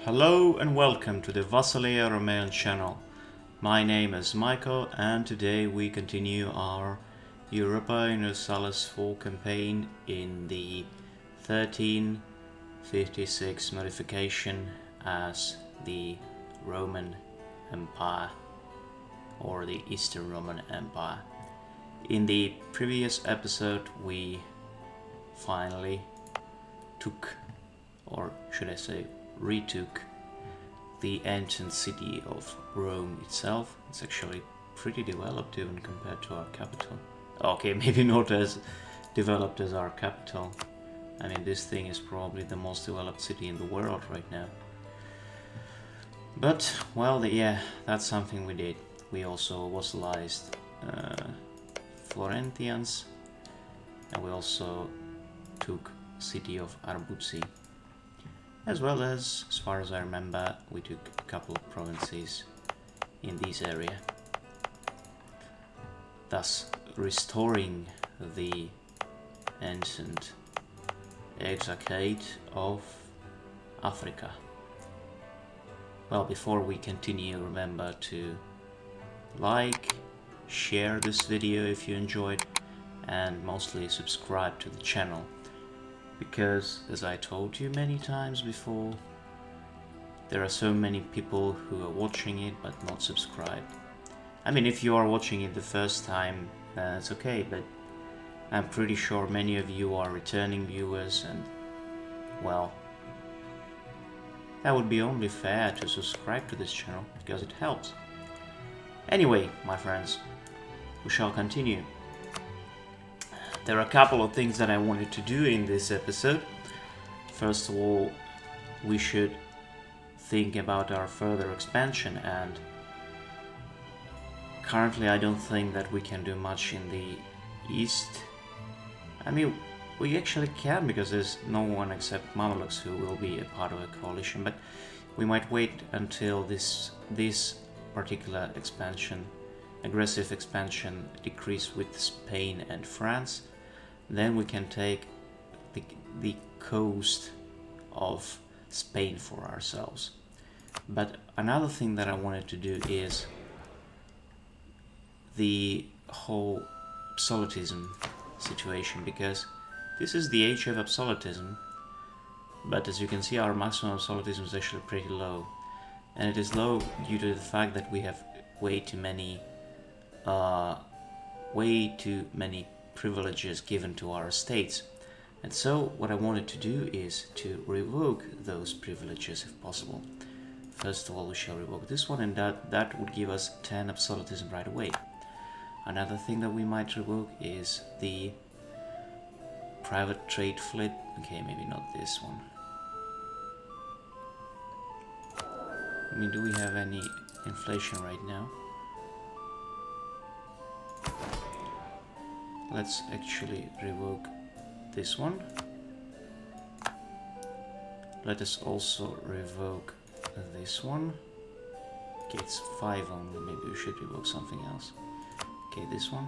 Hello and welcome to the Vassalea Romaean channel. My name is Michael and today we continue our Europa Universalis 4 campaign in the 1356 modification as the Roman Empire or the Eastern Roman Empire. In the previous episode we finally took, or should I say retook, the ancient city of Rome itself. It's actually pretty developed even compared to our capital. Okay, maybe not as developed as our capital. I mean, this thing is probably the most developed city in the world right now. But, well, yeah, that's something we did. We also vassalized Florentians, and we also took city of Arbuzzi. As well as far as I remember, we took a couple of provinces in this area, thus restoring the ancient exarchate of Africa. Well, before we continue, remember to like, share this video if you enjoyed, and mostly subscribe to the channel. Because, as I told you many times before, there are so many people who are watching it but not subscribed. I mean, if you are watching it the first time, it's okay, but I'm pretty sure many of you are returning viewers and, well, that would be only fair to subscribe to this channel because it helps. Anyway, my friends, we shall continue. There are a couple of things that I wanted to do in this episode. First of all, we should think about our further expansion, and currently I don't think that we can do much in the east. I mean, we actually can because there's no one except Mamelukes who will be a part of a coalition, but we might wait until this particular expansion, aggressive expansion, decrease with Spain and France. Then we can take the coast of Spain for ourselves. But another thing that I wanted to do is the whole absolutism situation, because this is the age of absolutism, but as you can see, our maximum absolutism is actually pretty low, and it is low due to the fact that we have way too many privileges given to our states. And so what I wanted to do is to revoke those privileges if possible. First of all, we shall revoke this one, and that would give us 10 absolutism right away. Another thing that we might revoke is the private trade fleet. Okay, maybe not this one. I mean, do we have any inflation right now? Let's actually revoke this one. Let us also revoke this one. Okay, it's 5 only, maybe we should revoke something else. Okay, this one.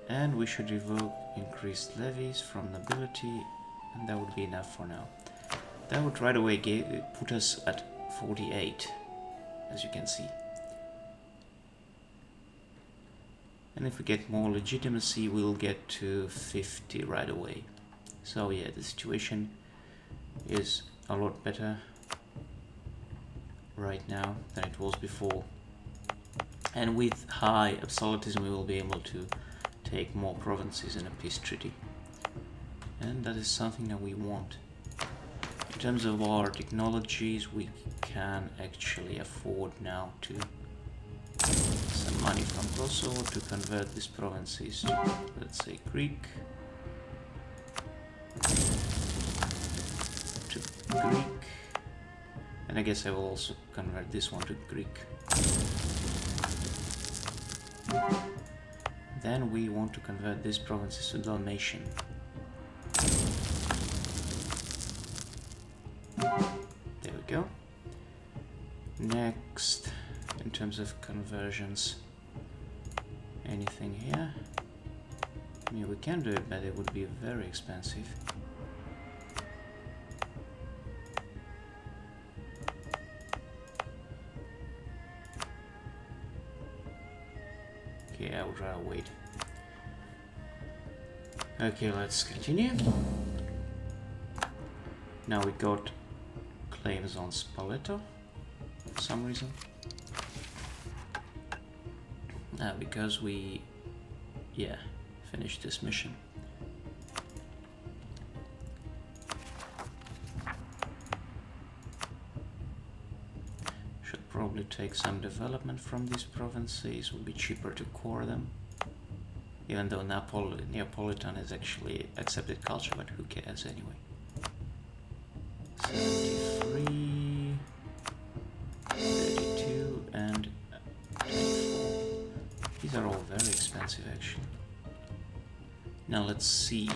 And we should revoke increased levies from nobility, and that would be enough for now. That would right away put us at 48, as you can see. And if we get more legitimacy, we'll get to 50 right away. So yeah, the situation is a lot better right now than it was before. And with high absolutism, we will be able to take more provinces in a peace treaty. And that is something that we want. In terms of our technologies, we can actually afford now to some money from Kosovo to convert these provinces to, let's say, Greek. And I guess I will also convert this one to Greek. Then we want to convert these provinces to Dalmatian. There we go. Next, in terms of conversions, anything here? I mean, we can do it, but it would be very expensive. Yeah, I would rather wait. Okay, let's continue. Now we got claims on Spoleto for some reason. Because we, finished this mission. Should probably take some development from these provinces. Would be cheaper to core them. Even though Neapolitan is actually accepted culture, but who cares anyway. 73, 32, and 24. These are all very expensive actually. Now let's see.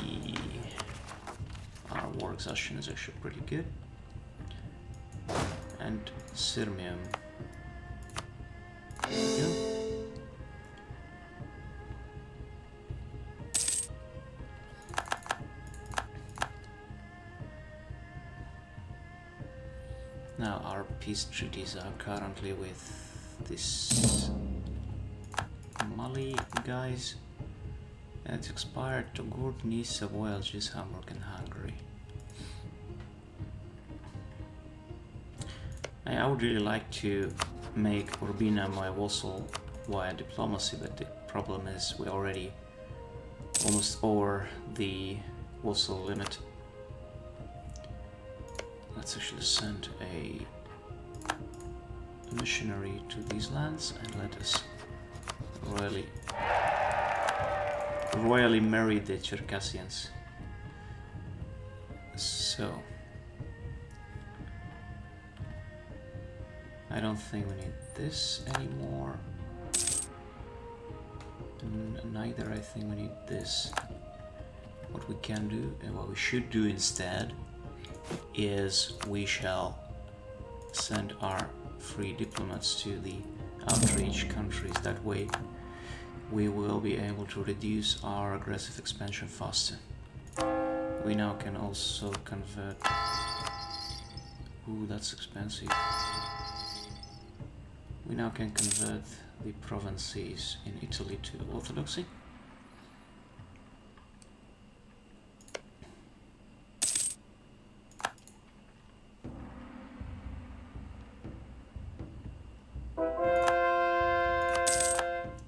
Our war exhaustion is actually pretty good. And Sirmium. There we go. Now our peace treaties are currently with this Mali guys. And it's expired to Gurt, Nice, Savoy, Algiers, Hamburg and Hungary. I would really like to make Urbina my vassal via diplomacy, but the problem is we're already almost over the vassal limit. Let's actually send a missionary to these lands and let us royally marry the Circassians. So I don't think we need this anymore. Neither I think we need this. What we can do and what we should do instead is we shall send our free diplomats to the outreach countries. That way we will be able to reduce our aggressive expansion faster. We now can also convert... Ooh, that's expensive. We now can convert the provinces in Italy to Orthodoxy.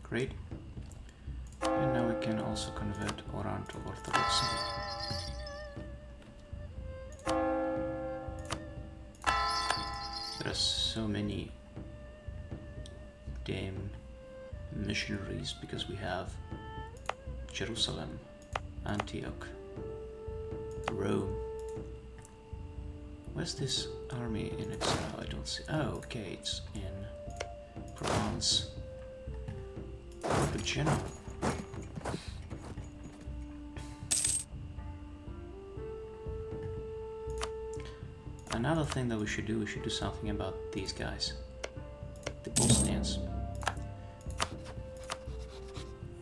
Great. And now we can also convert Oran to Orthodoxy. There are so many damn missionaries because we have Jerusalem, Antioch, Rome. Where's this army in exile? I don't see. Oh, okay, it's in Provence. The general. Another thing that we should do something about these guys, the Bosnians.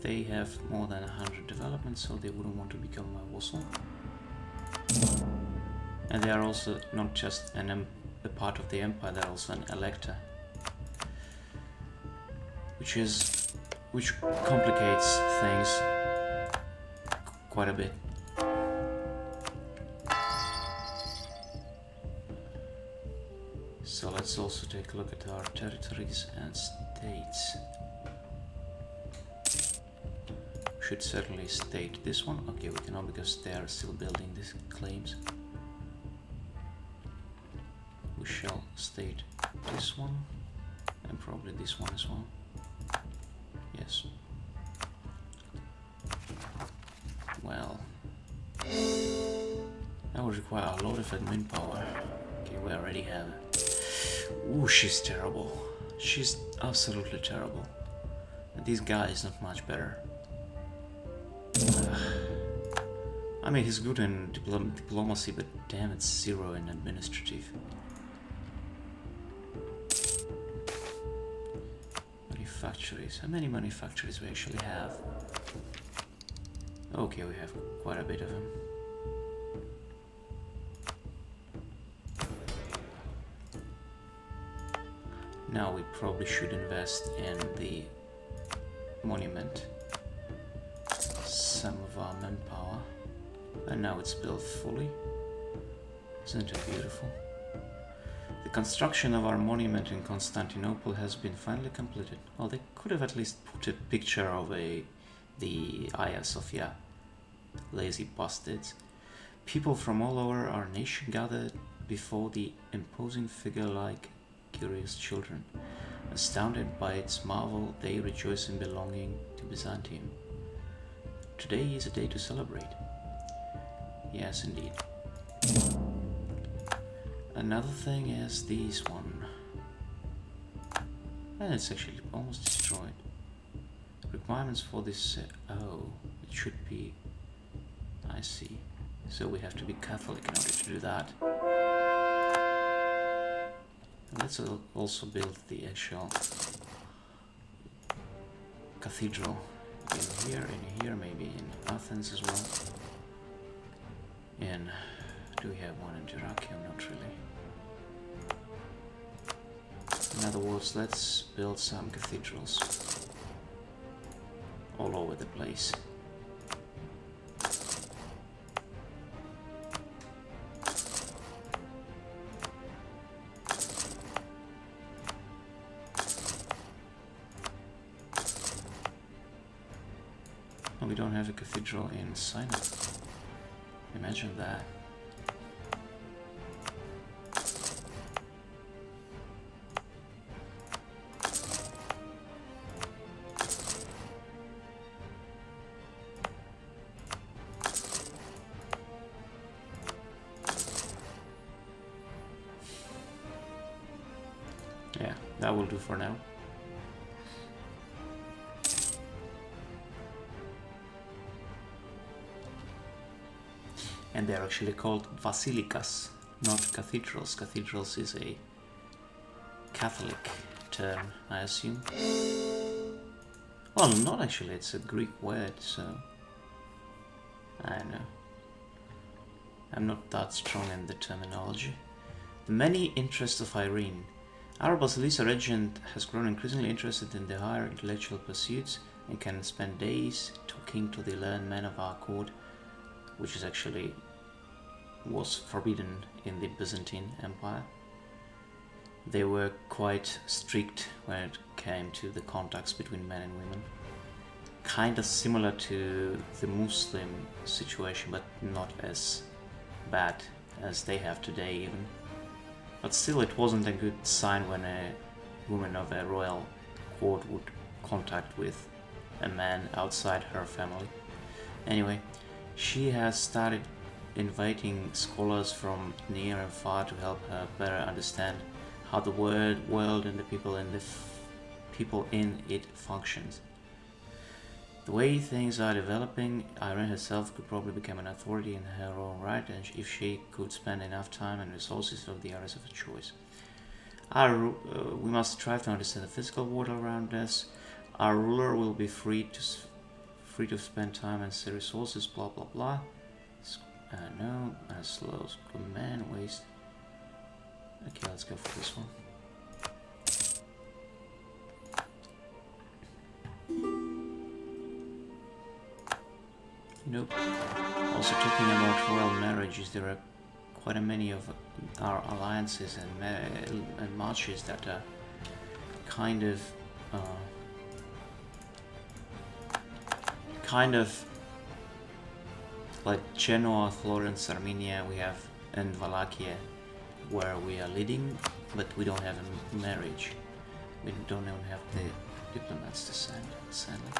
They have more than 100 developments, so they wouldn't want to become a vassal. And they are also not just a part of the empire; they're also an elector, which complicates things quite a bit. So let's also take a look at our territories and states. Should certainly state this one. Okay, we cannot because they are still building these claims. We shall state this one and probably this one as well. Yes. Well, that would require a lot of admin power. Okay, we already have it. Ooh, she's terrible. She's absolutely terrible. And this guy is not much better. I mean, he's good in diplomacy, but damn, it's 0 in administrative. Manufactories. How many manufactories we actually have? Okay, we have quite a bit of them. Now we probably should invest in the monument some of our manpower, and now it's built fully. Isn't it beautiful? The construction of our monument in Constantinople has been finally completed. Well, they could have at least put a picture of the Hagia Sophia. Lazy bastards. People from all over our nation gathered before the imposing figure like curious children. Astounded by its marvel, they rejoice in belonging to Byzantium. Today is a day to celebrate. Yes, indeed. Another thing is this one. And it's actually almost destroyed. Requirements for this... oh, it should be... I see. So we have to be Catholic in order to do that. Let's also build the actual cathedral in here, maybe in Athens as well. Do we have one in Dyrrhachium? Not really. In other words, let's build some cathedrals all over the place. We don't have a cathedral in Sinai. Imagine that. Yeah, that will do for now. And they're actually called basilicas, not cathedrals. Cathedrals is a Catholic term, I assume. Well, not actually, it's a Greek word, so... I don't know. I'm not that strong in the terminology. The many interests of Irene. Our Basilisa regent has grown increasingly interested in the higher intellectual pursuits and can spend days talking to the learned men of our court, which is actually was forbidden in the Byzantine Empire. They were quite strict when it came to the contacts between men and women. Kind of similar to the Muslim situation, but not as bad as they have today even. But still, it wasn't a good sign when a woman of a royal court would contact with a man outside her family. Anyway, she has started inviting scholars from near and far to help her better understand how the world and the people in it functions. The way things are developing, Irene herself could probably become an authority in her own right, and if she could spend enough time and resources of the areas of her choice. We must strive to understand the physical world around us. Our ruler will be free to spend time and resources, blah blah blah. No, as slow as command waste. Okay, let's go for this one. Nope. Also talking about royal marriages, there are quite a many of our alliances and marches that are kind of like Genoa, Florence, Armenia, we have, and Wallachia, where we are leading, but we don't have a marriage. We don't even have the diplomats to send, sadly.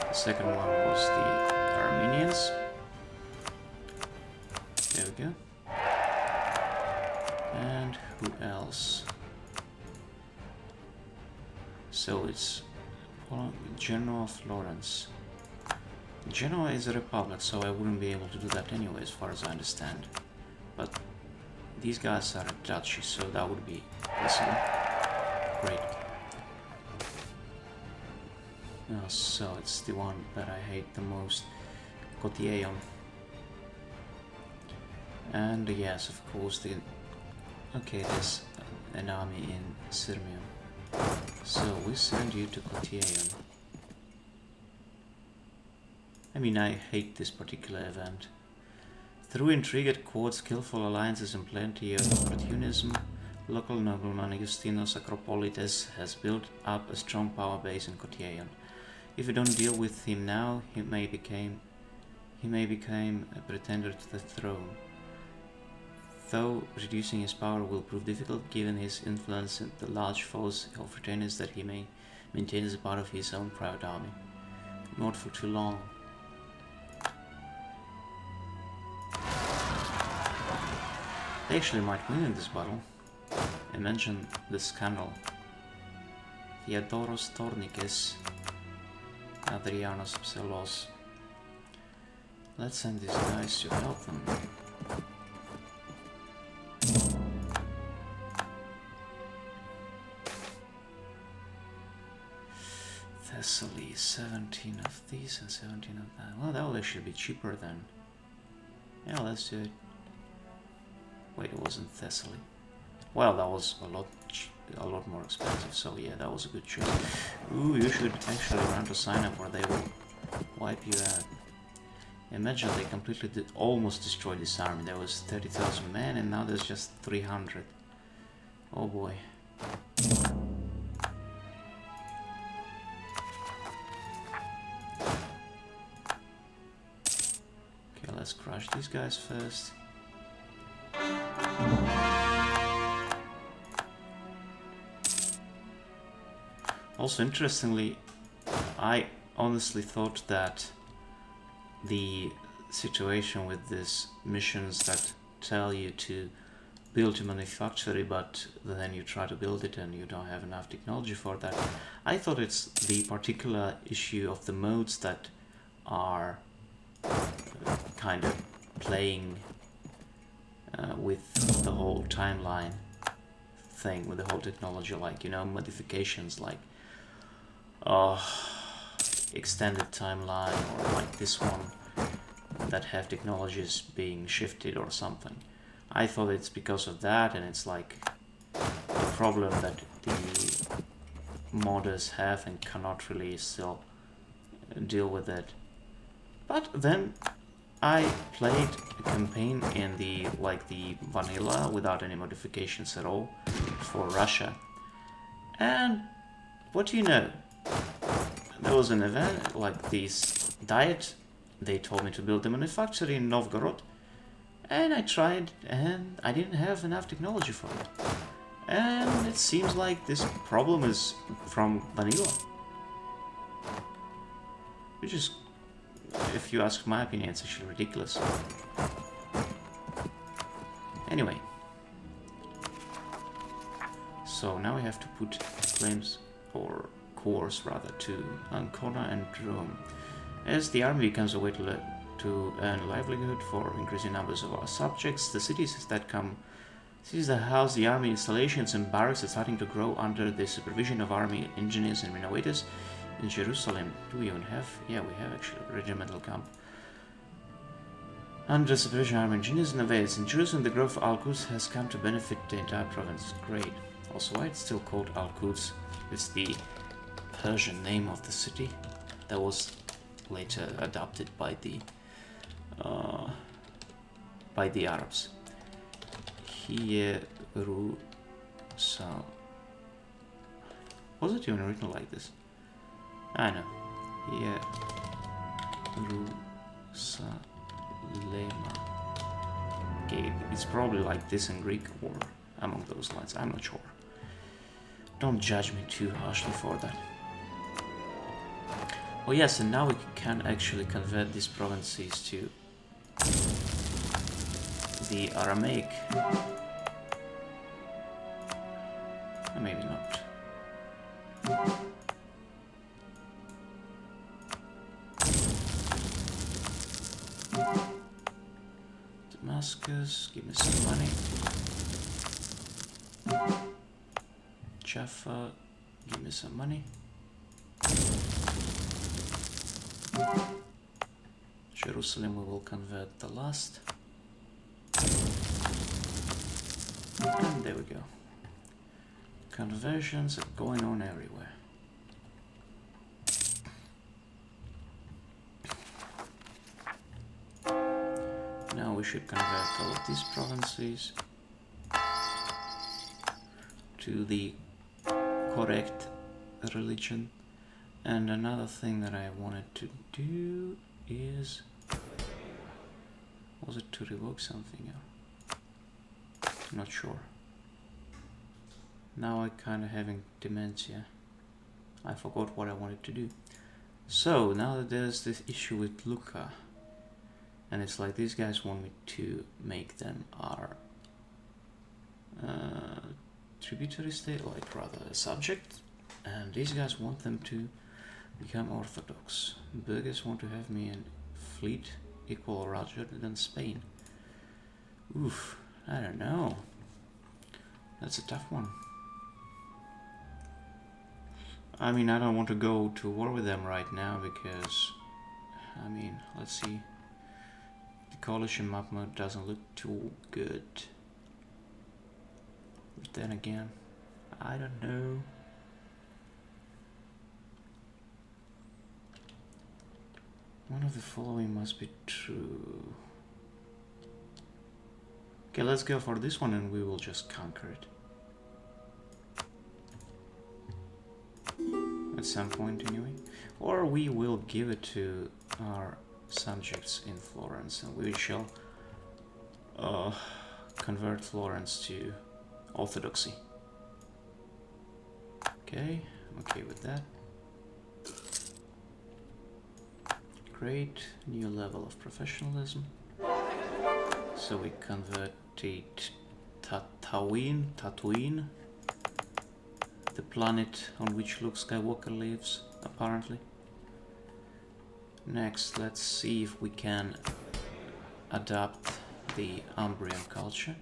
The second one was the Armenians. There we go. And who else? So it's Genoa, Florence. Genoa is a republic, so I wouldn't be able to do that anyway, as far as I understand. But these guys are a duchy, so that would be possible. Great. So it's the one that I hate the most, Kotieion. And yes, of course, the Okay, there's an army in Sirmium. So we send you to Kotiaion. I mean, I hate this particular event. Through intrigue at court, skillful alliances and plenty of opportunism, local nobleman Justinos Acropolites has built up a strong power base in Kotiaion. If you don't deal with him now, he may become a pretender to the throne. Though reducing his power will prove difficult given his influence and the large force of retainers that he may maintain as a part of his own private army. Not for too long. They actually might win in this battle. Imagine the scandal. Theodoros Tornikes, Adrianos Pselos. Let's send these guys to help them. Thessaly, 17 of these and 17 of that. Well, that will actually be cheaper then. Yeah, let's do it. Wait, it wasn't Thessaly. Well, that was a lot more expensive, so yeah, that was a good choice. Ooh, you should actually run to sign up or they will wipe you out. Imagine they completely almost destroyed this army. There was 30,000 men and now there's just 300. Oh boy. Okay, let's crush these guys first. Also, interestingly, I honestly thought that the situation with these missions that tell you to build a manufactory, but then you try to build it and you don't have enough technology for that. I thought it's the particular issue of the modes that are kind of playing with the whole timeline thing, with the whole technology, like, you know, modifications like extended timeline, or like this one that have technologies being shifted or something. I thought it's because of that, and it's like a problem that the modders have and cannot really still deal with it. But then I played a campaign in the vanilla without any modifications at all for Russia, and what do you know? There was an event like this diet. They told me to build a manufactory in Novgorod, and I tried, and I didn't have enough technology for it. And it seems like this problem is from vanilla, which is, if you ask my opinion, it's actually ridiculous. Anyway, so now we have to put claims, or cores rather, to Ancona and Rome. As the army becomes a way to earn livelihood for increasing numbers of our subjects, the cities that house the army installations and barracks are starting to grow under the supervision of army engineers and renovators. In Jerusalem, do we even have? Yeah, we have actually a regimental camp. Under the supervision of army engineers and renovators, in Jerusalem, the growth of Al-Quds has come to benefit the entire province. Great. Also, why it's still called Al-Quds? It's the Persian name of the city that was later adopted by the Arabs. Hierusal. Was it even written like this? I know. Hierusalema. Okay, it's probably like this in Greek or among those lines. I'm not sure. Don't judge me too harshly for that. Oh yes, and now we can actually convert these provinces to the Aramaic. Or maybe not. Damascus, give me some money. Jaffa, give me some money. Jerusalem we will convert the last. And there we go. Conversions are going on everywhere. Now we should convert all of these provinces to the correct religion. And another thing that I wanted to do is... was it to revoke something? Not sure. Now I kind of having dementia. I forgot what I wanted to do. So now that there's this issue with Lucca, and it's like these guys want me to make them our tributary state, like rather a subject, and these guys want them to become Orthodox. Burghers want to have me in fleet equal or larger than Spain. Oof, I don't know. That's a tough one. I mean, I don't want to go to war with them right now because, I mean, let's see. The coalition map mode doesn't look too good. But then again, I don't know. One of the following must be true. Okay, let's go for this one and we will just conquer it. At some point anyway. Or we will give it to our subjects in Florence and we shall convert Florence to Orthodoxy. Okay, I'm okay with that. Great, new level of professionalism. So we converted Tatooine, the planet on which Luke Skywalker lives, apparently. Next, let's see if we can adapt the Umbrian culture.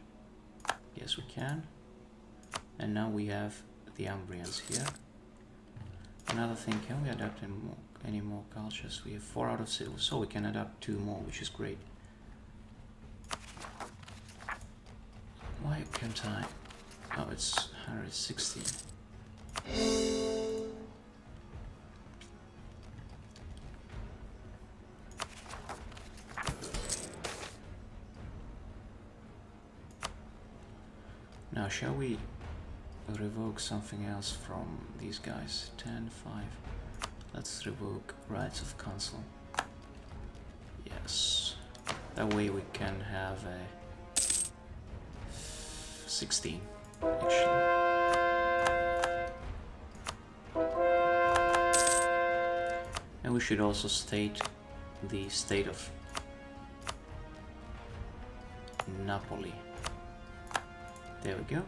Yes, we can. And now we have the Umbrians here. Another thing, can we adapt any more cultures? We have 4 out of 6, so we can adapt 2 more, which is great. Why can't I? Oh, it's 116. Now, shall we revoke something else from these guys? 10, 5. Let's revoke rights of council. Yes. That way we can have a 16, actually. And we should also state the state of Napoli. There we go.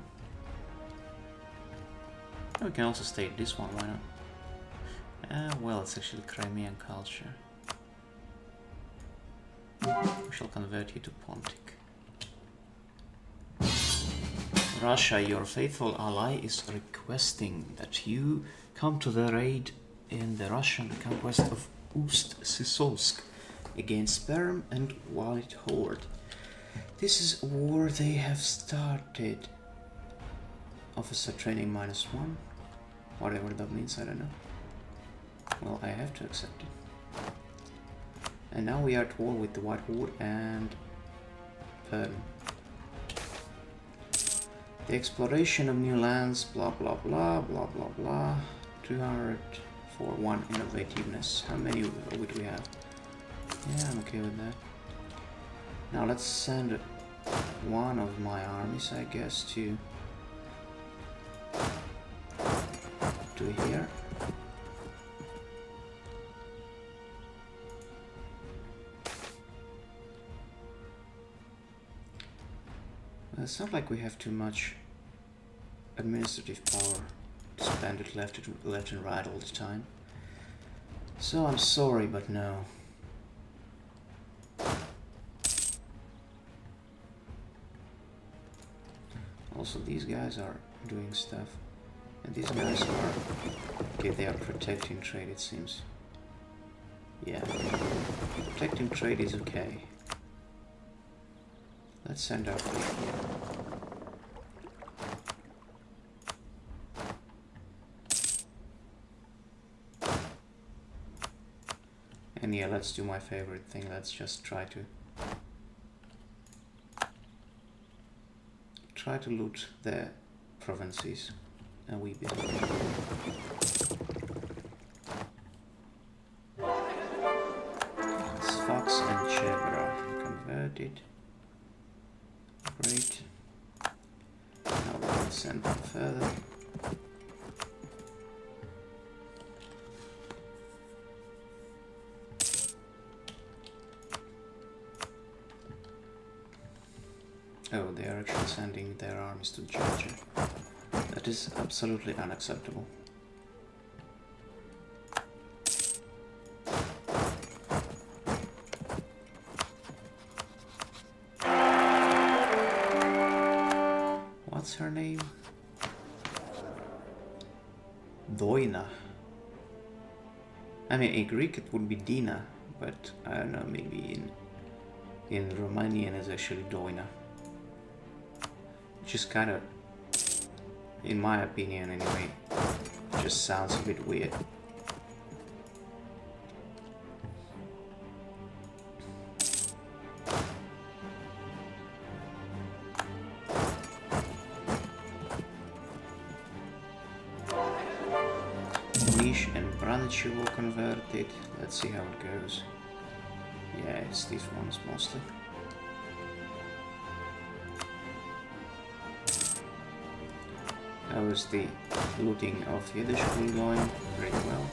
And we can also state this one, why not? Well, it's actually Crimean culture. We shall convert you to Pontic. Russia, your faithful ally, is requesting that you come to their aid in the Russian conquest of Ust-Sisolsk against Perm and White Horde. This is a war they have started. Officer training -1. Whatever that means, I don't know. Well, I have to accept it. And now we are at war with the White Horde and Perm. The exploration of new lands, blah blah blah, blah blah blah. 200 for 1 innovativeness. How many would we have? Yeah, I'm okay with that. Now let's send one of my armies, I guess, to here. Well, it's not like we have too much administrative power to spend it left and right all the time. So I'm sorry, but no. Also, these guys are doing stuff. And these guys are... Okay, they are protecting trade, it seems. Yeah. Protecting trade is okay. Let's send our fleet here. Yeah, let's do my favorite thing. Let's just try to loot the provinces a wee bit. Sfax and Chevra converted. Great. Now we can send them further. Oh, they are actually sending their armies to Georgia. That is absolutely unacceptable. What's her name? Doina. I mean, in Greek it would be Dina, but I don't know, maybe in Romanian it's actually Doina. Just kind of, in my opinion anyway, just sounds a bit weird. Nish and Branichevo converted. Let's see how it goes. Yeah, it's these ones mostly. How is the looting of Yiddish school going? Pretty well.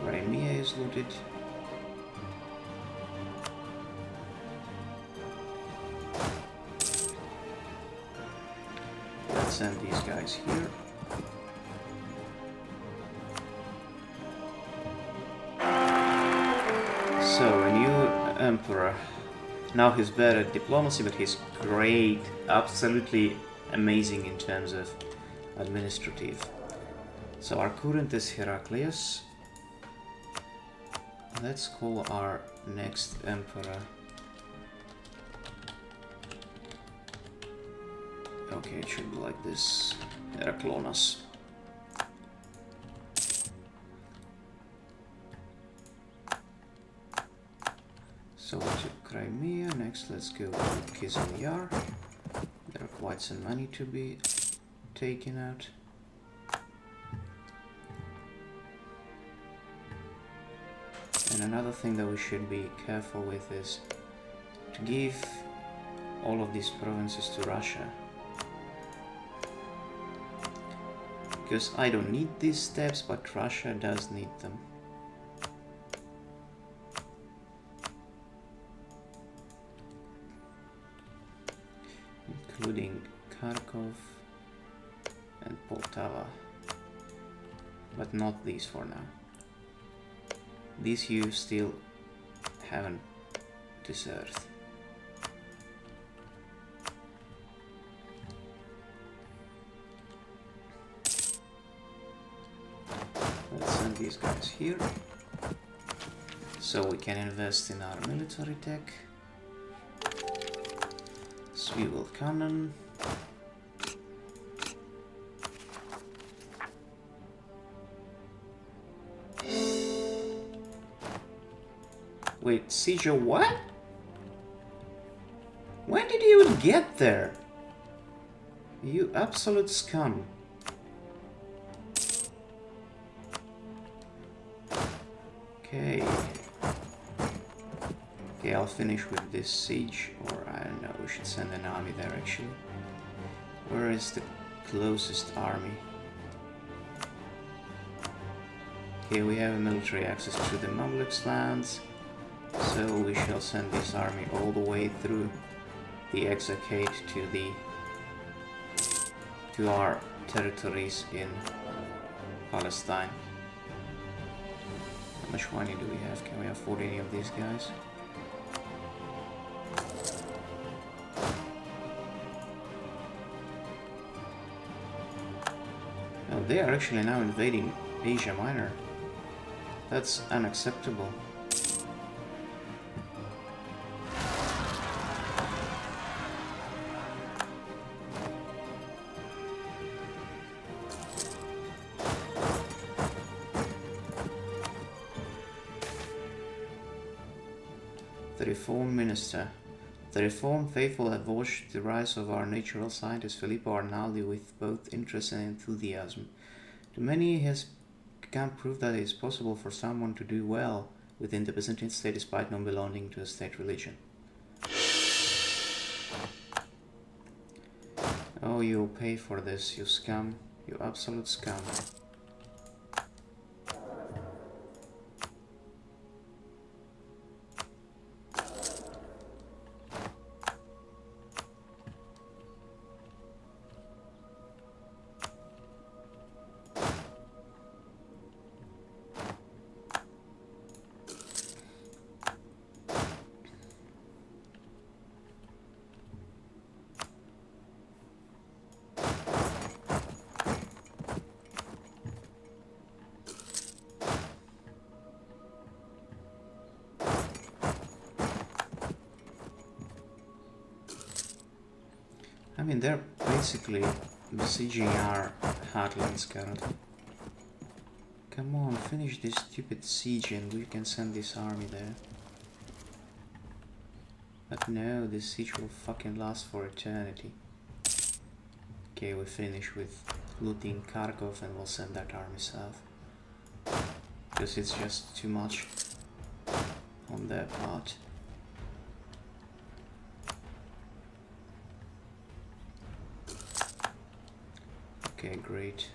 Crimea is looted. Let's send these guys here. So, a new emperor. Now he's bad at diplomacy, but he's great, absolutely amazing in terms of administrative. So our current is Heraclius. Let's call our next emperor. Okay, it should be like this. Heraclonas. So we took Crimea, next let's go to Kizil Yar. There are quite some money to be taken out. And another thing that we should be careful with is to give all of these provinces to Russia. Because I don't need these steps, but Russia does need them. Including Kharkov and Poltava, but not these for now. These you still haven't deserted. Let's send these guys here, so we can invest in our military tech. Swivel cannon. Wait, siege of what? When did you even get there? You absolute scum. Okay. Okay, I'll finish with this siege, or I don't know, we should send an army there actually. Where is the closest army? Okay, we have a military access to the Mamluks lands, so we shall send this army all the way through the Exarchate to our territories in Palestine. How much money do we have? Can we afford any of these guys? Oh, they are actually now invading Asia Minor. That's unacceptable. The Reform Minister. The Reformed faithful have watched the rise of our natural scientist Filippo Arnaldi with both interest and enthusiasm. To many, he has become proof that it is possible for someone to do well within the Byzantine state despite not belonging to a state religion. Oh, you'll pay for this, you scum. You absolute scum. I mean, they're basically besieging our heartlands currently. Come on, finish this stupid siege and we can send this army there. But no, this siege will fucking last for eternity. Okay, we finish with looting Kharkov and we'll send that army south. Because it's just too much on their part. Okay, great.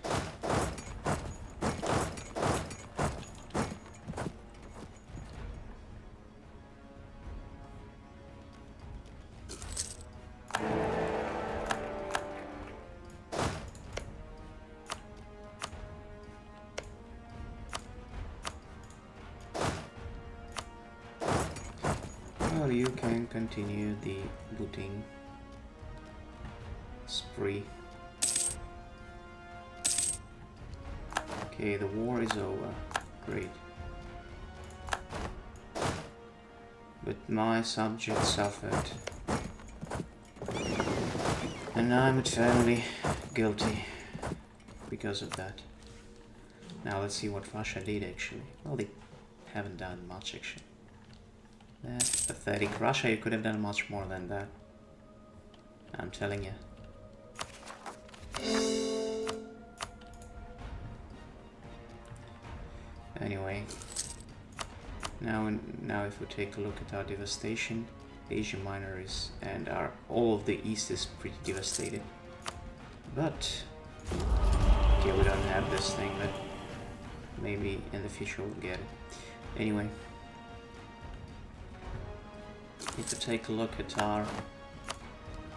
Well, you can continue the looting spree. Okay, the war is over. Great. But my subjects suffered. And I'm eternally guilty because of that. Now let's see what Russia did actually. Well, they haven't done much actually. That's pathetic. Russia, you could have done much more than that. I'm telling you. Anyway, now if we take a look at our devastation, Asia Minor is, and all of the East is pretty devastated. But okay, we don't have this thing, but maybe in the future we'll get it. Anyway, need to take a look at our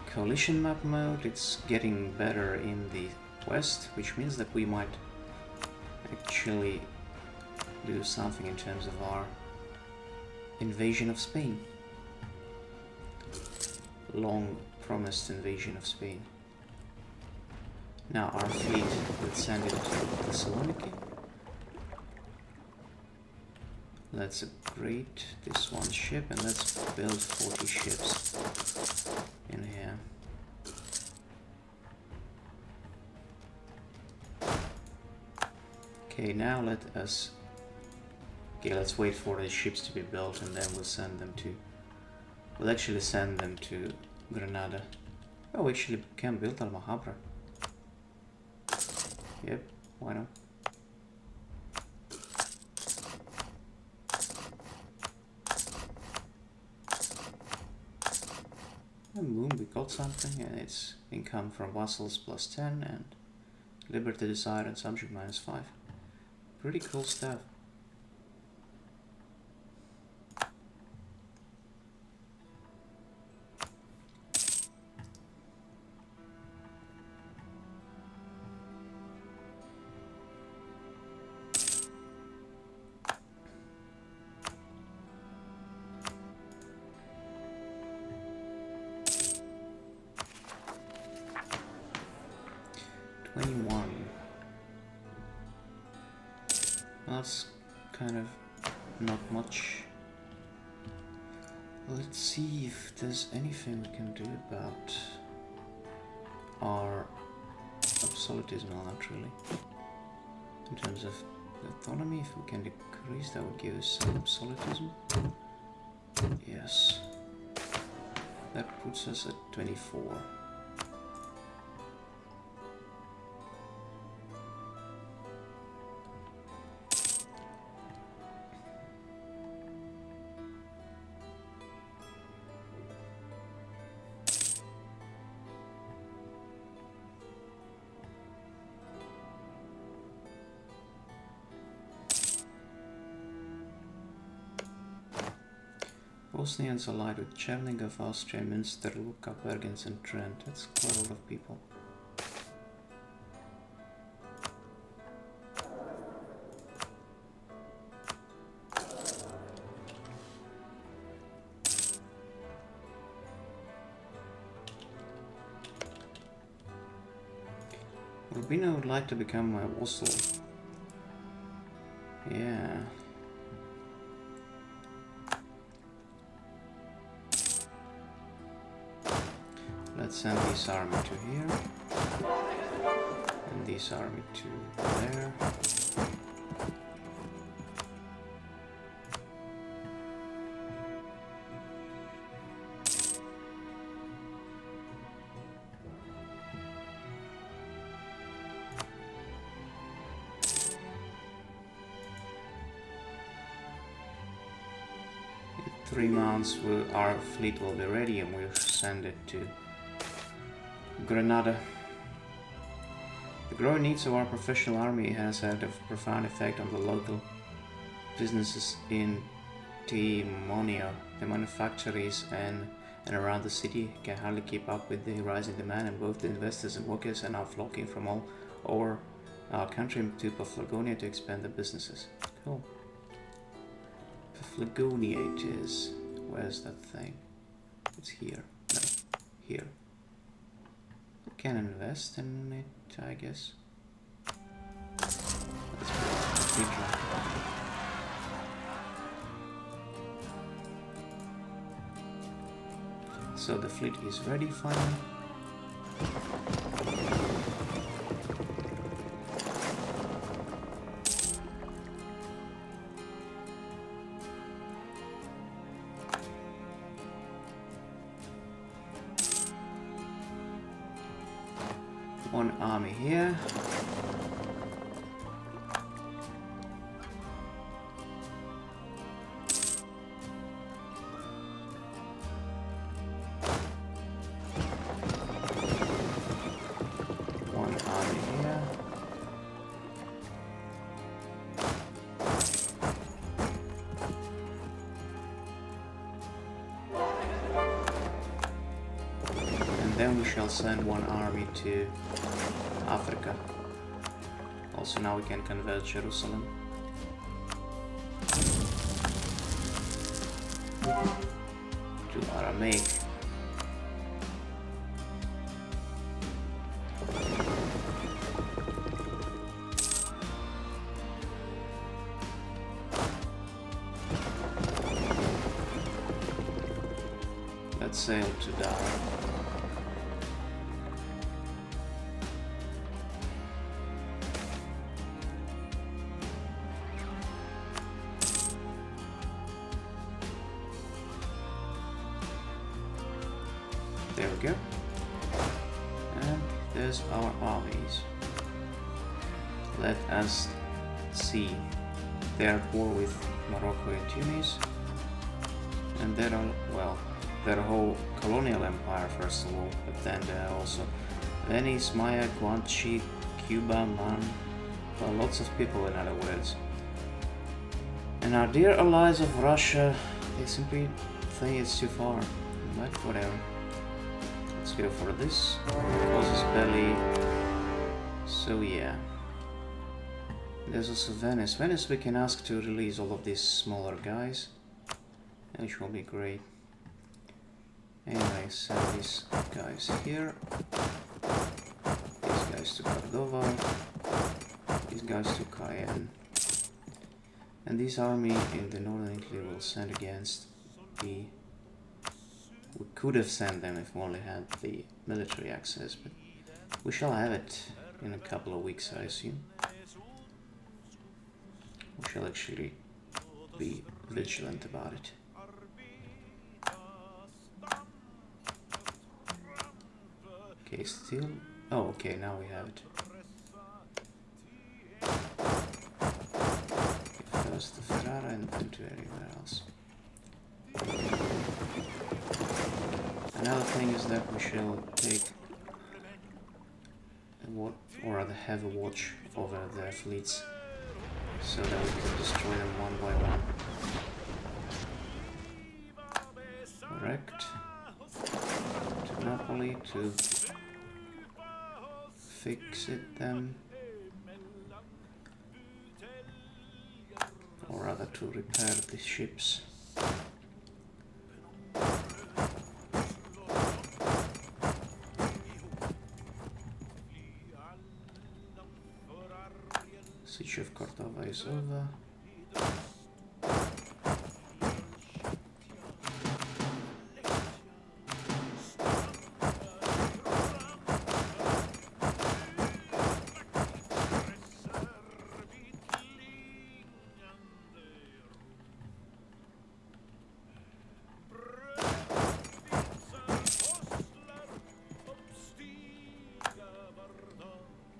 coalition map mode. It's getting better in the west, which means that we might actually do something in terms of our invasion of Spain. Long promised invasion of Spain. Now our fleet, let's send it to Thessaloniki. Let's upgrade this one ship and let's build 40 ships in here. Okay, now let us... Okay, let's wait for the ships to be built and then we'll send them to... We'll actually send them to Granada. Oh, we actually can build Almahabra. Yep, why not? And boom, we got something, and it's income from vassals plus 10 and liberty desired and subject minus 5. Pretty cool stuff. That's kind of not much. Let's see if there's anything we can do about our absolutism. Well, not really. In terms of autonomy, if we can decrease, that would give us some absolutism. Yes. That puts us at 24. Bosnians allied with Chernihiv, Austria, Münster, Lucca, Bergens and Trent. That's quite a lot of people. Urbino would like to become my vassal. Yeah. Let's send this army to here. And this army to there. In 3 months our fleet will be ready and we'll send it to Grenada. The growing needs of our professional army has had a profound effect on the local businesses in Timonia. The manufactories and around the city can hardly keep up with the rising demand, and both the investors and workers are now flocking from all over our country to Paphlagonia to expand their businesses. Cool. Paphlagonia it is. Where's that thing? It's here. No, here. Can invest in it, I guess. Let's put so the fleet is ready finally. One army here. One army here. And then we shall send one army to Africa. Also now we can convert Jerusalem. To Aramaic. Let's sail to Dar. There we go. And there's our armies. Let us see. They are at war with Morocco and Tunis. And they're all, well, their whole colonial empire first of all, but then there are also Venice, Maya, Guanchi, Cuba, Man, well, lots of people in other words. And our dear allies of Russia, they simply think it's too far, but whatever. Let's go for this. Causes belly. So yeah. There's also Venice. Venice we can ask to release all of these smaller guys, which will be great. Anyway, send these guys here. These guys to Cordova. These guys to Cayenne. And this army in the northern Italy will send against the... We could have sent them if we only had the military access, but we shall have it in a couple of weeks, I assume. We shall actually be vigilant about it. Okay, still... Oh, okay, now we have it. Okay, first to Ferrara and then to anywhere else. Another thing is that we shall take or rather have a watch over their fleets so that we can destroy them one by one. Correct. To Napoli to fix it then. Or rather to repair the ships. Siege of Cordova is over.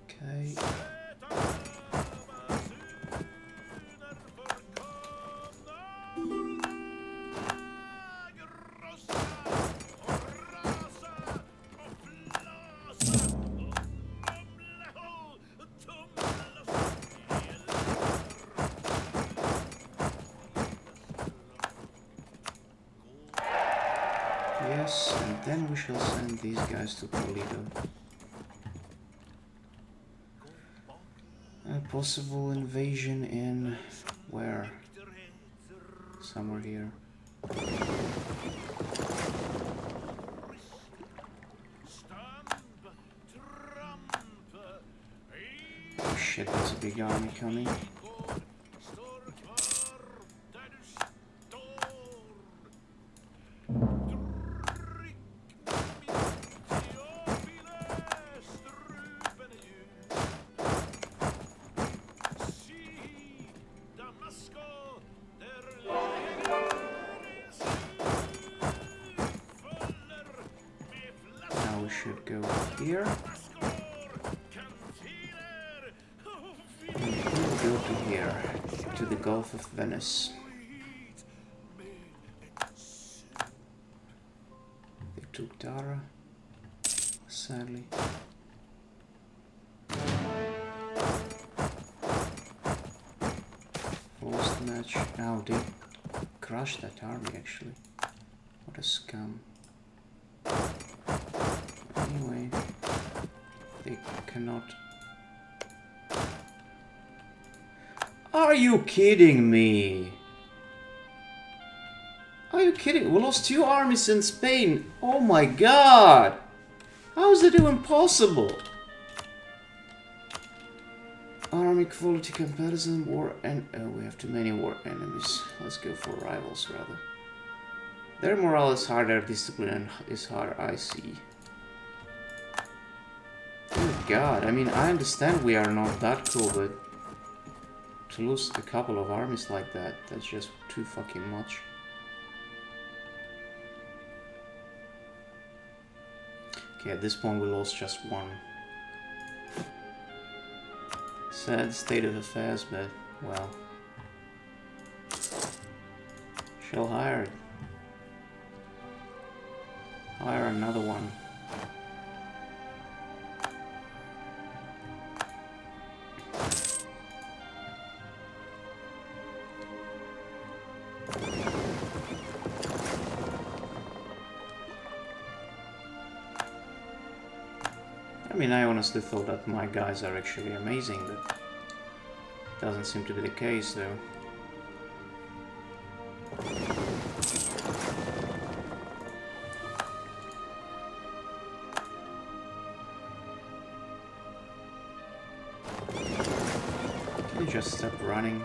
Okay. Yes, and then we shall send these guys to Toledo. A possible invasion in... where? Somewhere here. Oh shit, there's a big army coming. Now we should go here. And we'll go to here, to the Gulf of Venice. They took Dara, sadly. Forced match. Oh, they crushed that army actually. What a scum. Anyway, they cannot... Are you kidding me? Are you kidding? We lost 2 armies in Spain. Oh my god! How is it even possible? Army quality comparison, war and... Oh, we have too many war enemies. Let's go for rivals rather. Their morale is hard, their discipline is hard, I see. Good god, I mean, I understand we are not that cool, but to lose a couple of armies like that, that's just too fucking much. Okay, at this point we lost just 1. Sad state of affairs, but, well. Shall hire another one. I mean, I honestly thought that my guys are actually amazing, but doesn't seem to be the case, though. Can you just stop running?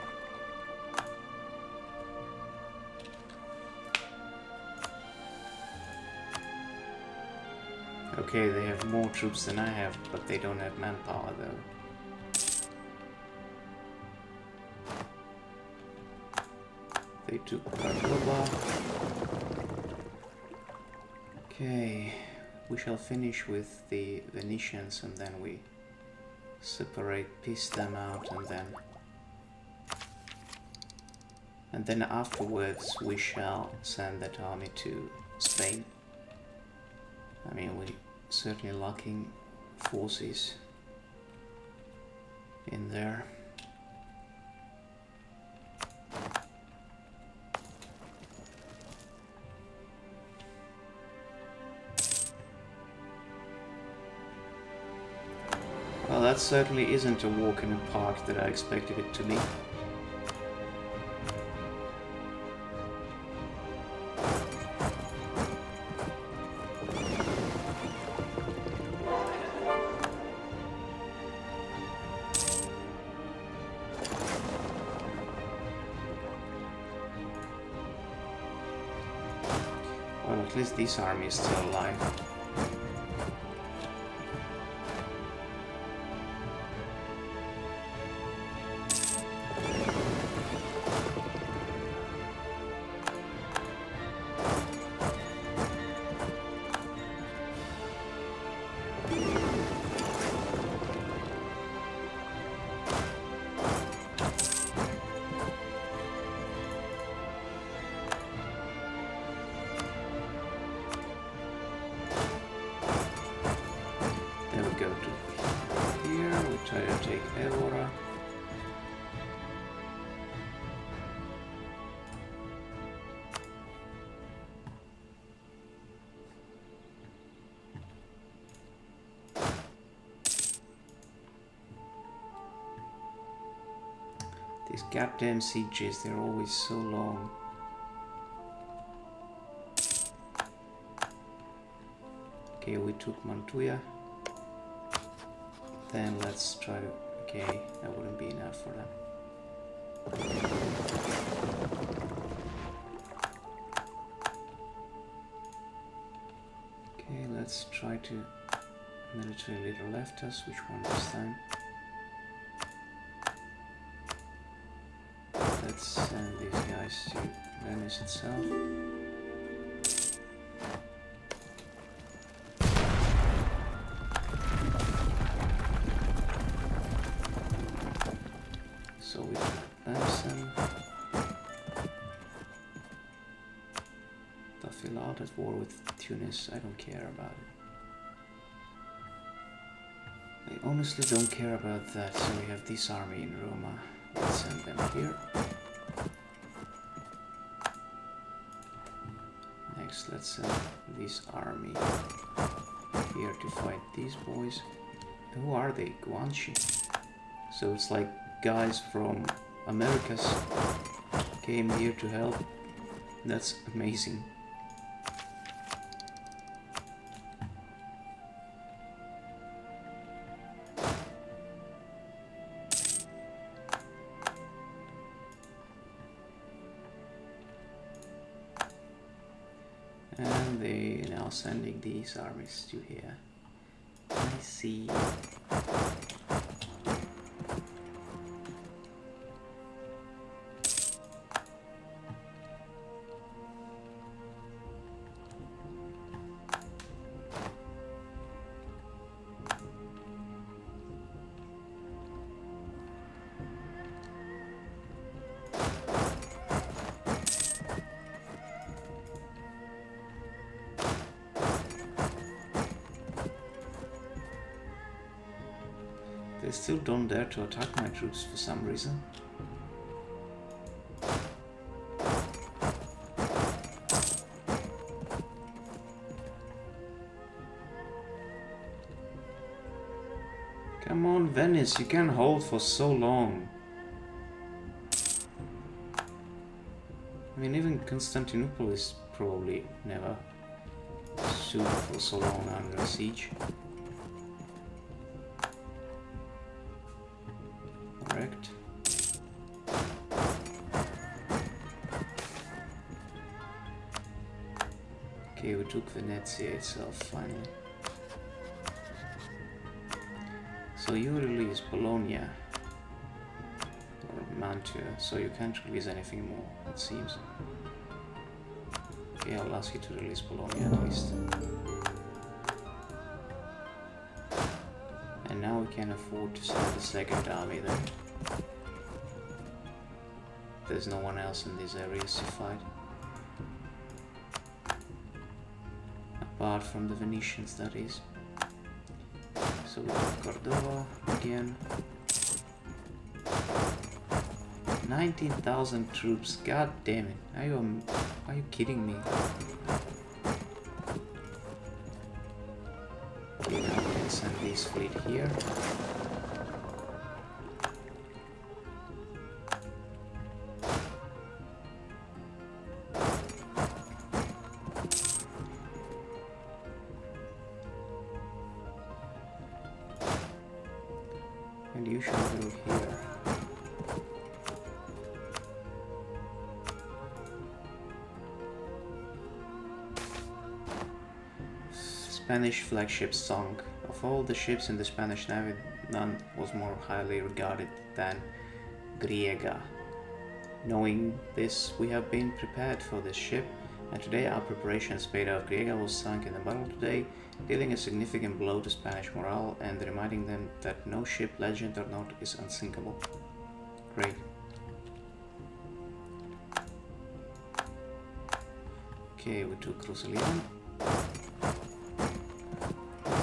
Okay, they have more troops than I have, but they don't have manpower though. They took Cordoba. Okay, we shall finish with the Venetians, and then we piece them out, and then afterwards we shall send that army to Spain. I mean, we certainly lacking forces in there. Well, that certainly isn't a walk in the park that I expected it to be. Well, at least this army is still alive. These goddamn sieges, they're always so long. Okay, we took Mantua. Then let's try to... Okay, that wouldn't be enough for them. Okay, let's try to... Military leader left us. Which one this time? Let's send these guys to Venice itself. So we Benson. Tafilad at war with Tunis. I don't care about it. I honestly don't care about that. So we have this army in Roma. Let's send them here. Next, let's send this army here to fight these boys. Who are they? Guanxi. So it's like guys from Americas came here to help. That's amazing. And they now sending these armies to here. I see. They still don't dare to attack my troops for some reason. Come on, Venice, you can't hold for so long. I mean, even Constantinople is probably never stood for so long under siege. Correct. Okay, we took Venezia itself finally. So you release Bologna or Mantua, so you can't release anything more, it seems. Okay, I'll ask you to release Bologna at least. now we can afford to send the second army then. There's no one else in these areas to fight. Apart from the Venetians, that is. So we got Cordova again. 19,000 troops, god damn it. Are you kidding me? Okay, now we can send this fleet here. And you should go here. Spanish flagship sunk. Of all the ships in the Spanish Navy, none was more highly regarded than Griega. Knowing this, we have been prepared for this ship, and today our preparations paid off. Griega was sunk in the battle today, dealing a significant blow to Spanish morale and reminding them that no ship, legend or not, is unsinkable. Great. Okay, we took Roussillon.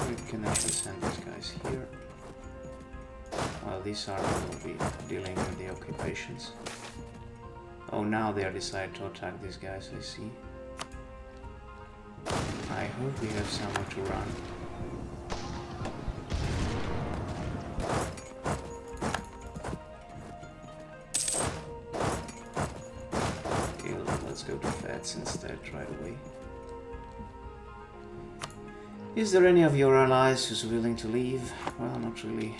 We can actually send these guys here. While this army will be dealing with the occupations. Oh, now they are decided to attack these guys, I see. I hope we have somewhere to run. Okay, let's go to Feds instead right away. Is there any of your allies who's willing to leave? Well, not really.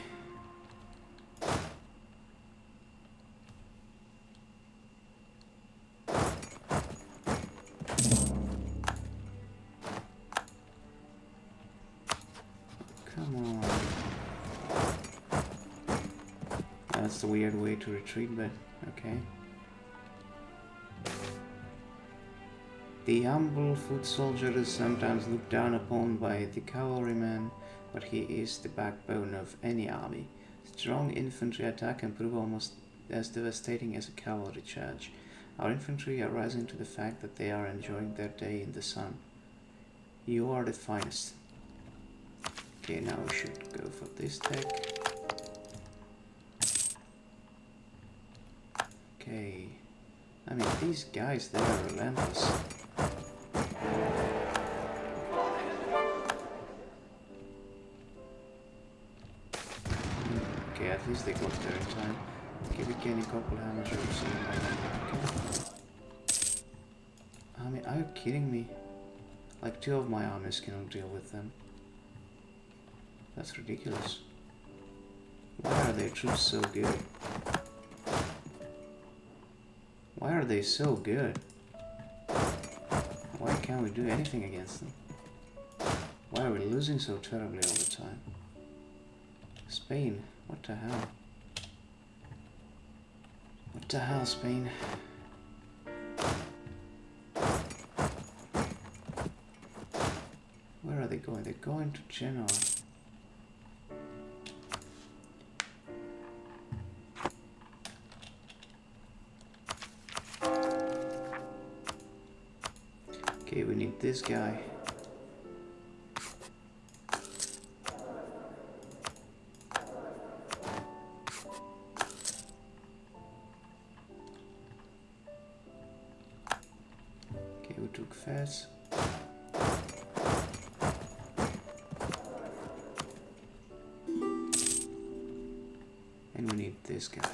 Come on. That's the weird way to retreat, but okay. The humble foot soldier is sometimes looked down upon by the cavalryman, but he is the backbone of any army. Strong infantry attack can prove almost as devastating as a cavalry charge. Our infantry are rising to the fact that they are enjoying their day in the sun. You are the finest. Okay, now we should go for this tech. Okay. I mean, these guys, they are relentless. Okay, at least they got there in time. Okay, we can a couple hammers or something like that. Okay. I mean, are you kidding me? Like, 2 of my armies cannot deal with them. That's ridiculous. Why are their troops so good? Why are they so good? Why can't we do anything against them? Why are we losing so terribly all the time? Spain, what the hell? What the hell, Spain? Where are they going? They're going to Genoa. Okay, we need this guy. Okay, we took Fez. And we need this guy.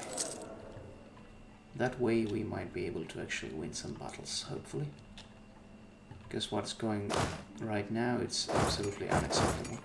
That way we might be able to actually win some battles, hopefully. Because what's going right now, it's absolutely unacceptable.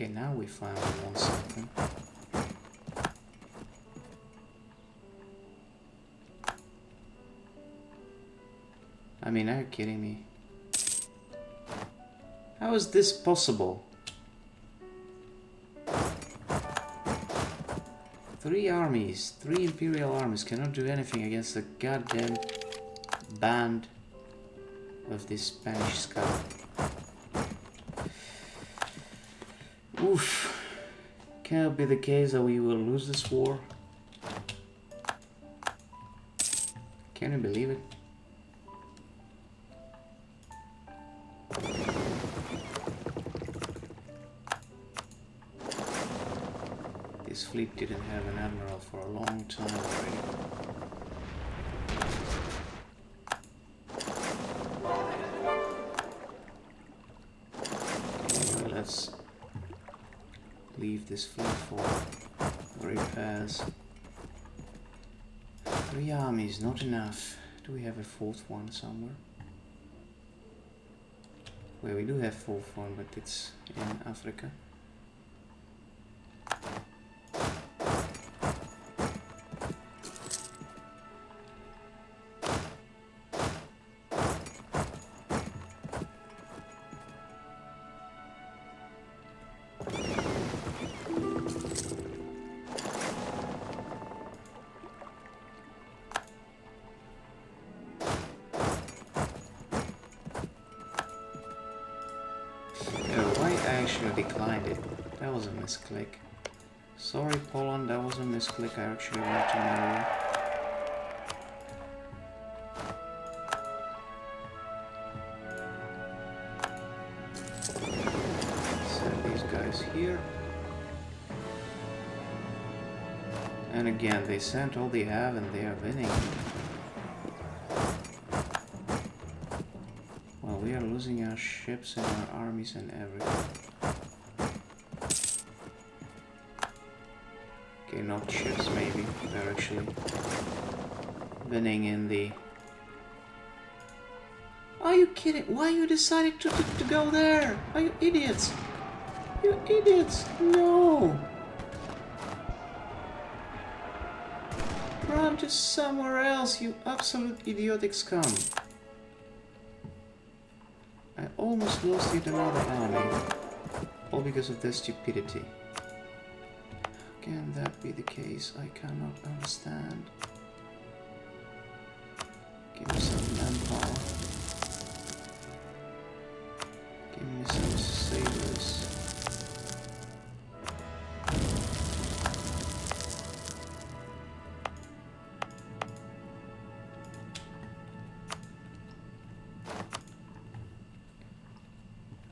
Okay, now we finally want something. I mean, are you kidding me? How is this possible? 3 armies, 3 imperial armies cannot do anything against the goddamn band of this Spanish scum. Oof. Can it be the case that we will lose this war? Can you believe it? This fleet didn't have an admiral for a long time already. Anyway, let's leave this fleet for repairs. 3 armies, not enough. Do we have a 4th one somewhere? Well, we do have 4th one, but it's in Africa. Declined it. That was a misclick. Sorry, Poland, that was a misclick. I actually want to know. Send these guys here. And again, they sent all they have and they are winning. Well, we are losing our ships and our armies and everything. Okay, not ships maybe, they're actually winning in the... Are you kidding? Why you decided to go there? Are you idiots? You idiots! No! Run to somewhere else, you absolute idiotic scum! I almost lost yet another army, all because of their stupidity. Can that be the case? I cannot understand. Give me some manpower. Give me some sailors.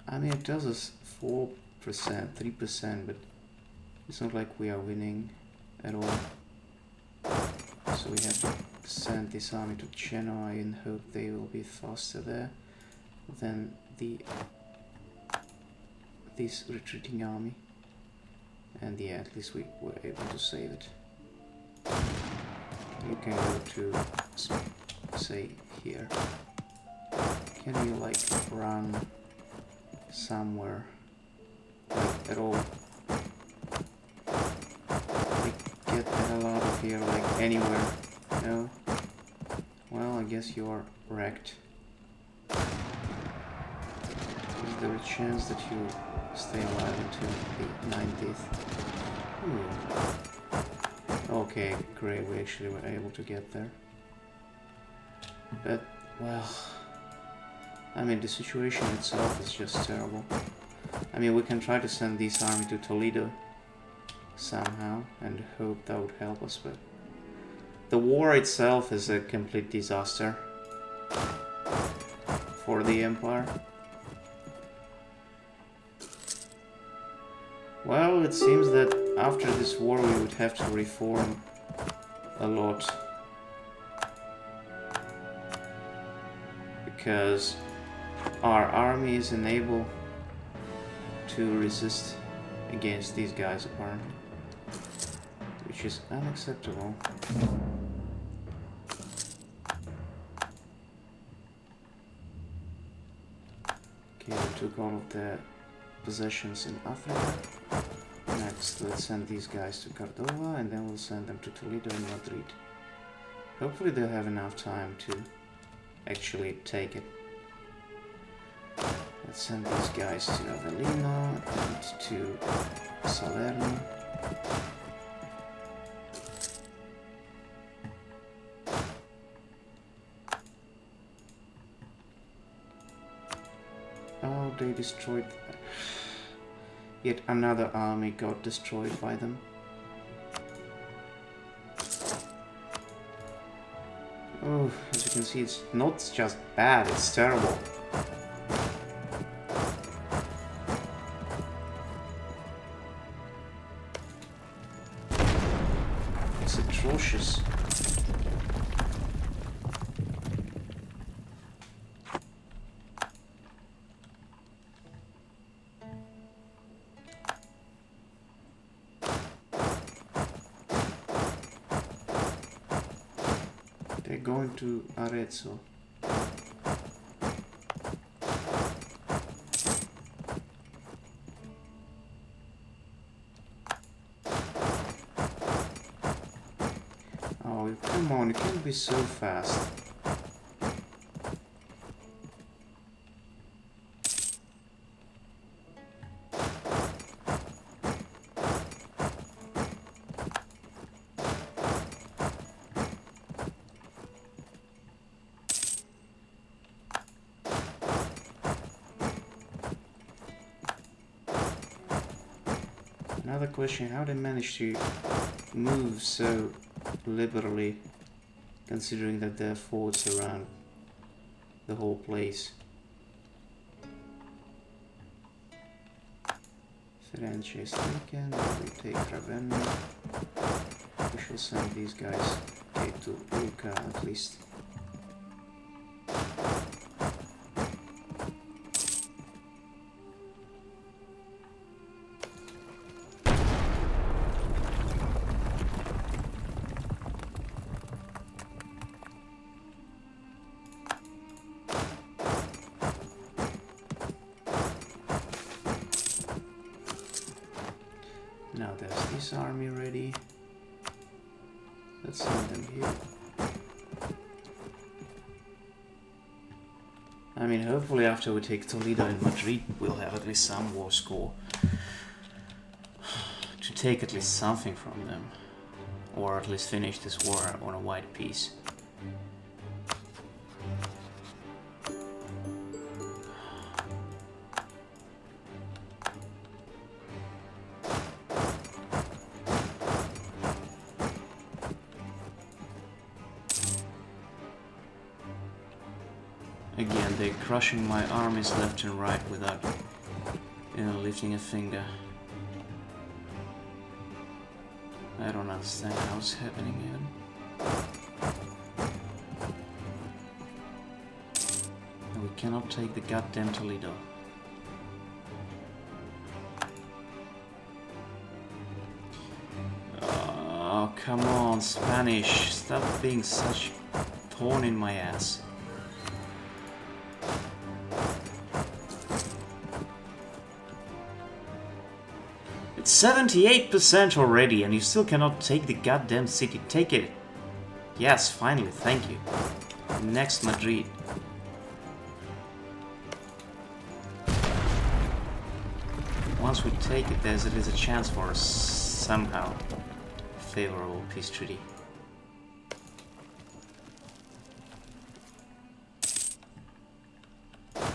I mean, it does us 4%, 3%, but it's not like we are winning at all. So we have to send this army to Genoa and hope they will be faster there than this retreating army. And yeah, at least we were able to save it. You can go to, say, here. Can you like run somewhere, like at all? Get the hell out of here, like anywhere. No? Well, I guess you're wrecked. Is there a chance that you stay alive until the 90th? Okay, great, we actually were able to get there. But, well... I mean, the situation itself is just terrible. I mean, we can try to send this army to Toledo somehow and hope that would help us, but the war itself is a complete disaster for the Empire. Well, it seems that after this war we would have to reform a lot, because our army is unable to resist against these guys apparently, which is unacceptable. Okay, we took all of the possessions in Africa. So let's send these guys to Cordova and then we'll send them to Toledo and Madrid. Hopefully they'll have enough time to actually take it. Let's send these guys to Avellino and to Salerno. Oh, they destroyed... Yet another army got destroyed by them. Oh, as you can see, it's not just bad, it's terrible. It's atrocious. They're going to Arezzo. Oh, come on, it can't be so fast. Another question, how they manage to move so liberally, considering that there are forts around the whole place. Firenze is taken, we take Ravenna. We shall send these guys to Lucca at least. Now there's this army ready. Let's send them here. I mean, hopefully after we take Toledo and Madrid, we'll have at least some war score. To take at least something from them. Or at least finish this war on a white peace. Again, they're crushing my armies left and right without, lifting a finger. I don't understand how it's happening even. And we cannot take the goddamn Toledo. Oh, come on, Spanish. Stop being such thorn in my ass. It's 78% already and you still cannot take the goddamn city. Take it. Yes, finally, thank you. Next, Madrid. Once we take it, there is a chance for a somehow favorable peace treaty.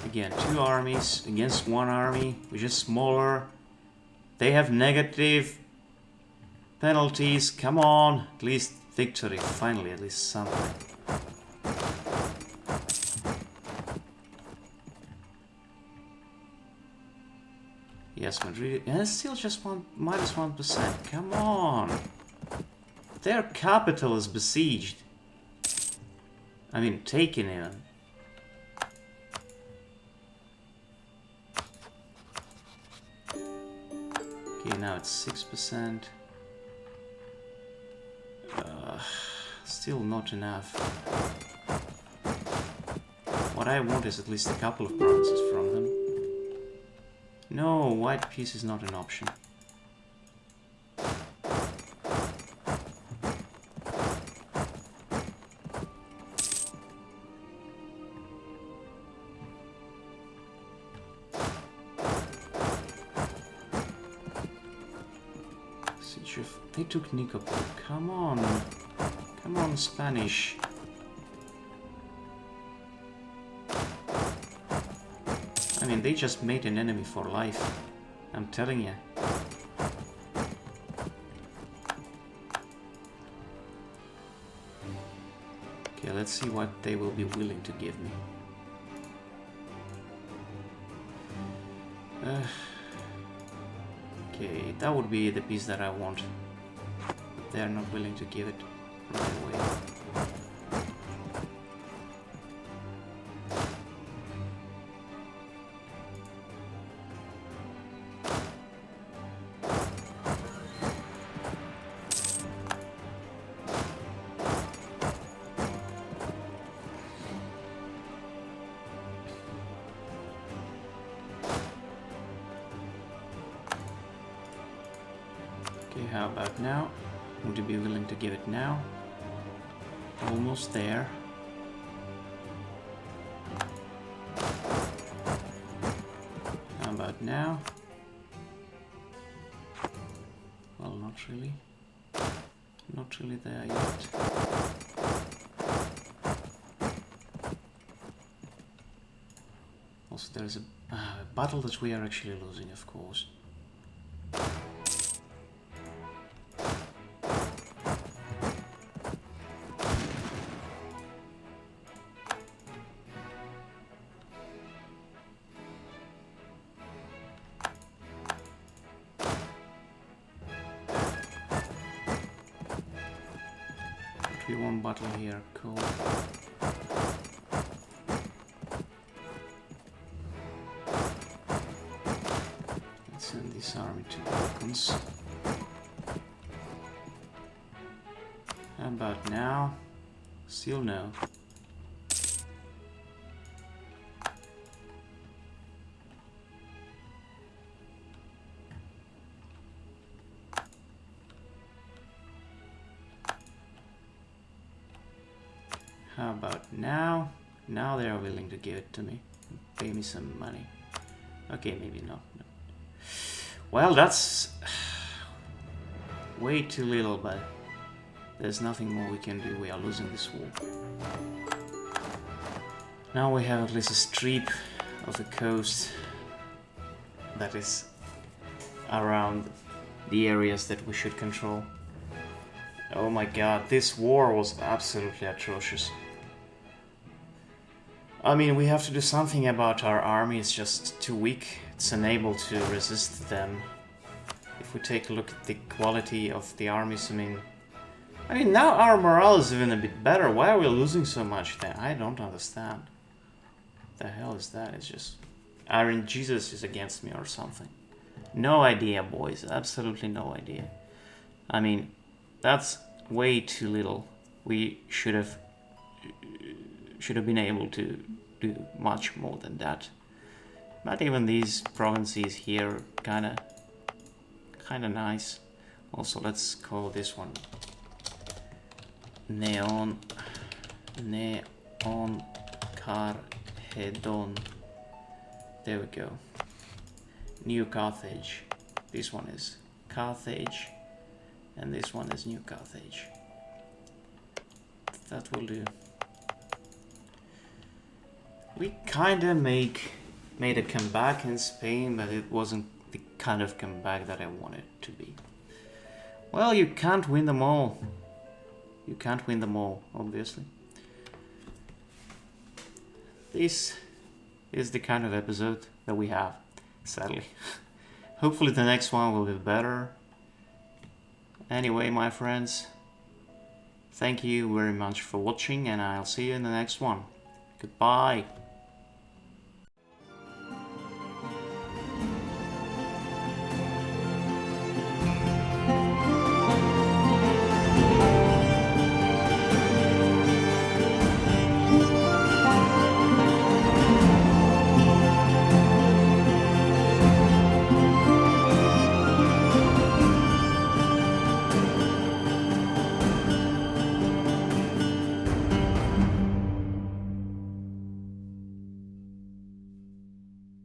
Again, two armies against one army, which is smaller. They have negative penalties. Come on, at least victory. Finally, at least something. Yes, Madrid. And it's still just minus 1%. Come on. Their capital is besieged. I mean, taken even. Okay, now it's 6%. Still not enough. What I want is at least a couple of provinces from them. No, white peace is not an option. They took Nicopol. Come on. Come on, Spanish. I mean, they just made an enemy for life. I'm telling you. Okay, let's see what they will be willing to give me. Okay, that would be the piece that I want. But they're not willing to give it right away. Okay, how about now? Would you be willing to give it now? Almost there. How about now? Well, not really. Not really there yet. Also, there's a battle that we are actually losing, of course. We won battle here, cool. Let's send this army to Balkans. How about now? Still no. How about now? Now they are willing to give it to me. Pay me some money. Okay, maybe not. No. Well, that's way too little, but there's nothing more we can do. We are losing this war. Now we have at least a strip of the coast that is around the areas that we should control. Oh my god, this war was absolutely atrocious. I mean, we have to do something about our army. It's just too weak. It's unable to resist them. If we take a look at the quality of the armies, I mean, now our morale is even a bit better. Why are we losing so much then? I don't understand. What the hell is that? It's just Iron Jesus is against me or something. No idea, boys. Absolutely no idea. I mean, that's way too little. We should have been able to do much more than that. But even these provinces here kinda nice. Also, let's call this one Neon Carhedon. There we go. New Carthage. This one is Carthage, and this one is New Carthage. That will do. We kinda made a comeback in Spain, but it wasn't the kind of comeback that I wanted it to be. Well, you can't win them all. You can't win them all, obviously. This is the kind of episode that we have, sadly. Hopefully the next one will be better. Anyway, my friends, thank you very much for watching, and I'll see you in the next one. Goodbye.